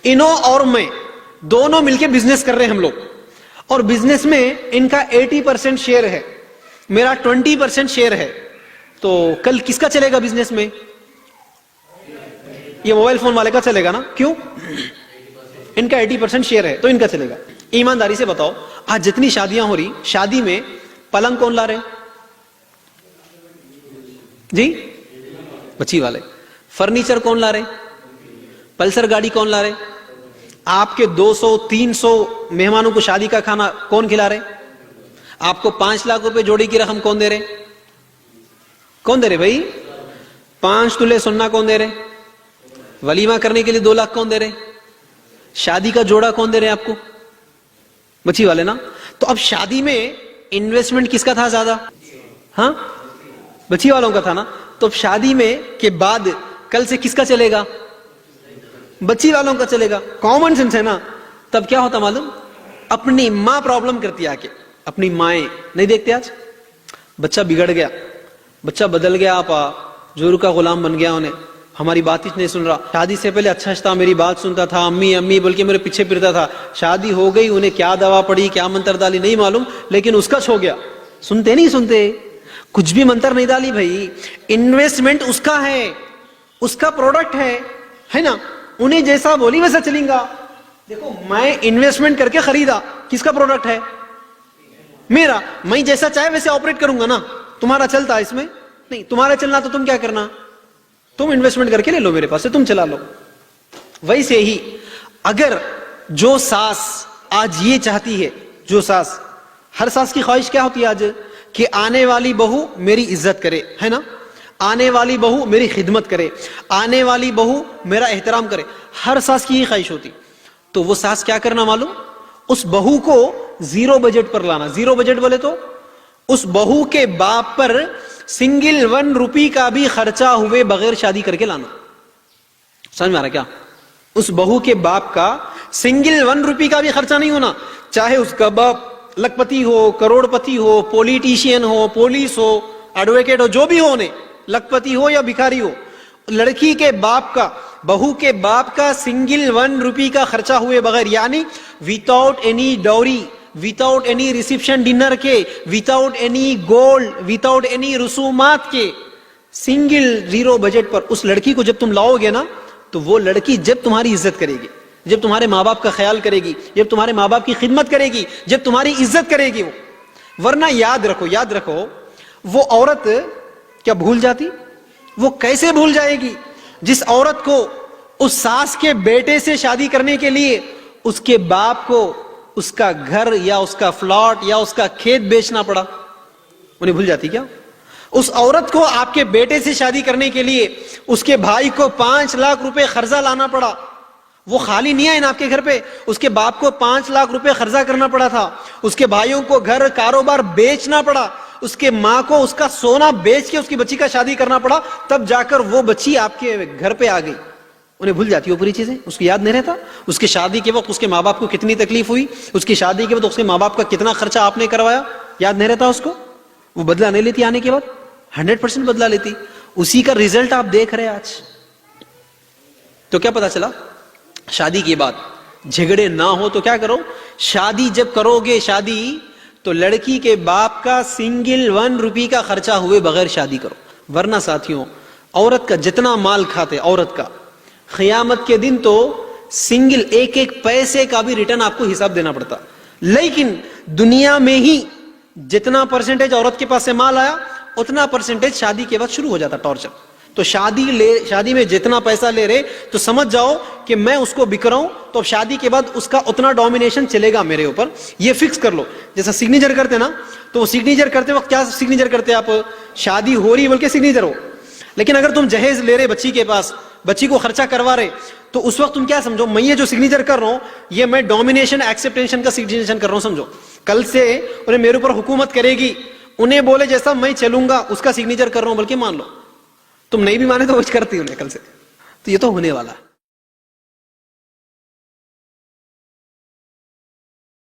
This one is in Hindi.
इनो और मैं दोनों मिलके बिजनेस कर रहे हैं हम लोग, और बिजनेस में इनका 80% शेयर है, मेरा 20% शेयर है। तो कल किसका चलेगा बिजनेस में? ये मोबाइल फोन वाले का चलेगा ना। क्यों? इनका 80% शेयर है तो इनका चलेगा। ईमानदारी से बताओ, आज जितनी शादियां हो रही, शादी में पलंग कौन ला रहे जी? बच्ची वाले। फर्नीचर कौन ला रहे? पल्सर गाड़ी कौन ला रहे? आपके 200-300 मेहमानों को शादी का खाना कौन खिला रहे? आपको 5 लाख रुपए जोड़ी की रकम कौन दे रहे? कौन दे रहे भाई? 5 तोले सोना कौन दे रहे? वलीमा करने के लिए 2 लाख कौन दे रहे? शादी का जोड़ा कौन दे रहे आपको? बच्ची वाले ना। तो अब शादी में इन्वेस्टमेंट किसका था ज्यादा? हाँ, बच्ची वालों का था ना। तो शादी में के बाद कल से किसका चलेगा? बच्ची वालों का चलेगा। कॉमन सेंस है ना। तब क्या होता मालूम? अपनी मां प्रॉब्लम करती आके, अपनी माएं नहीं देखते आज बच्चा बिगड़ गया, बच्चा बदल गया, आपा जोरू का गुलाम बन गया, उन्हें हमारी बात ही नहीं सुन रहा। शादी से पहले अच्छा था, मेरी बात सुनता था, अम्मी अम्मी बोल के मेरे पीछे फिरता था। शादी हो गई, उन्हें क्या दवा पड़ी, क्या मंत्र डाली नहीं मालूम, लेकिन उसका छो गया। सुनते नहीं सुनते, कुछ भी मंत्र नहीं डाली भाई। इन्वेस्टमेंट उसका है, उसका प्रोडक्ट है ना। उन्हें जैसा बोली वैसा चलेगा। देखो, मैं इन्वेस्टमेंट करके खरीदा, किसका प्रोडक्ट है? मेरा। मैं जैसा चाहे वैसे ऑपरेट करूंगा ना। तुम्हारा चलता है इसमें नहीं। तुम्हारा चलना तो तुम क्या करना? तुम इन्वेस्टमेंट करके ले लो मेरे पास से, तुम चला लो। वैसे ही अगर जो सास आज ये चाहती है, जो सास, हर सास की ख्वाहिश क्या होती है आज? कि आने वाली बहू मेरी इज्जत करे, है ना। आने वाली बहू मेरी खिदमत करे, आने वाली बहू मेरा एहतराम करे। हर सास की ये ख्वाहिश होती। तो वो सास क्या करना मालूम? उस बहू को 0 बजट पर लाना। 0 बजट बोले तो उस बहू के बाप पर सिंगल 1 रुपी का भी खर्चा हुए बगैर शादी करके लाना। समझ में आ रहा क्या? उस बहू के बाप का सिंगल 1 रुपी का भी खर्चा नहीं होना। चाहे उसका बाप लखपति हो, करोड़पति हो, पॉलिटिशियन हो, पुलिस हो, एडवोकेट हो, जो भी हो, उन्हें लखपति हो या भिखारी हो, लड़की के बाप का, बहू के बाप का सिंगल 1 रुपी का खर्चा हुए बगैर, यानी without any dowry, without any reception dinner के, without any gold, without any रसूमात के, सिंगल 0 बजट पर उस लड़की को जब तुम लाओगे ना, तो वो लड़की जब तुम्हारी इज्जत करेगी, जब तुम्हारे माँ बाप का ख्याल करेगी, जब तुम्हारे माँ बाप की खिदमत करेगी, जब तुम्हारी इज्जत करेगी वो। वरना याद रखो, याद रखो, वो औरत क्या भूल जाती? वो कैसे भूल जाएगी? जिस औरत को उस सास के बेटे से शादी करने के लिए उसके बाप को उसका घर या उसका फ्लॉट या उसका खेत बेचना पड़ा, उन्हें भूल जाती क्या? उस औरत को आपके बेटे से शादी करने के लिए उसके भाई को 5 लाख रुपए खर्चा लाना पड़ा। वो खाली नहीं आए ना आपके घर पे, उसके बाप को 5 लाख रुपए खर्चा करना पड़ा था, उसके भाइयों को घर कारोबार बेचना पड़ा, उसके माँ को उसका सोना बेच के उसकी बच्ची का शादी करना पड़ा, तब जाकर वो बच्ची आपके घर पे आ गई। उन्हें भूल जाती वो पूरी चीजें, उसको याद नहीं रहता। उसकी शादी के वक्त उसके माँ बाप को कितनी तकलीफ हुई, उसकी शादी के वक्त उसके माँ बाप का कितना खर्चा आपने करवाया, याद नहीं रहता उसको। वो बदला नहीं लेती, आने के बाद 100% बदला लेती। उसी का रिजल्ट आप देख रहे हैं आज। तो क्या पता चला? शादी के बाद झगड़े ना हो तो क्या करो? शादी जब करोगे, शादी तो लड़की के बाप का सिंगल 1 रुपी का खर्चा हुए बगैर शादी करो। वरना साथियों, औरत का जितना माल खाते औरत का, क़यामत के दिन तो सिंगल एक पैसे का भी रिटर्न आपको हिसाब देना पड़ता। लेकिन दुनिया में ही जितना परसेंटेज औरत के पास से माल आया, उतना परसेंटेज शादी के बाद शुरू हो जाता टॉर्चर। तो शादी में जितना पैसा ले रहे, तो समझ जाओ कि मैं उसको बिक रहा हूं, तो अब शादी के बाद उसका उतना डोमिनेशन चलेगा मेरे ऊपर, ये फिक्स कर लो। जैसा सिग्नेचर करते ना, तो वो सिग्नेचर करते वक्त क्या सिग्नेचर करते आप? शादी हो रही बोल के सिग्नेचर हो। लेकिन अगर तुम जहेज ले रहे बच्ची के पास, बच्ची को खर्चा करवा रहे, तो उस वक्त तुम क्या समझो? मैं ये जो सिग्नेचर कर रहा हूं, ये मैं डोमिनेशन एक्सेप्टेशन का सिग्नेचर कर रहा हूं, समझो। कल से उन्हें मेरे ऊपर हुकूमत करेगी, उन्हें बोले जैसा मैं चलूंगा उसका सिग्नेचर कर रहा हूं, बल्कि मान लो। तुम नहीं भी माने तो वो करती उन्हें कल से। तो ये तो होने वाला है।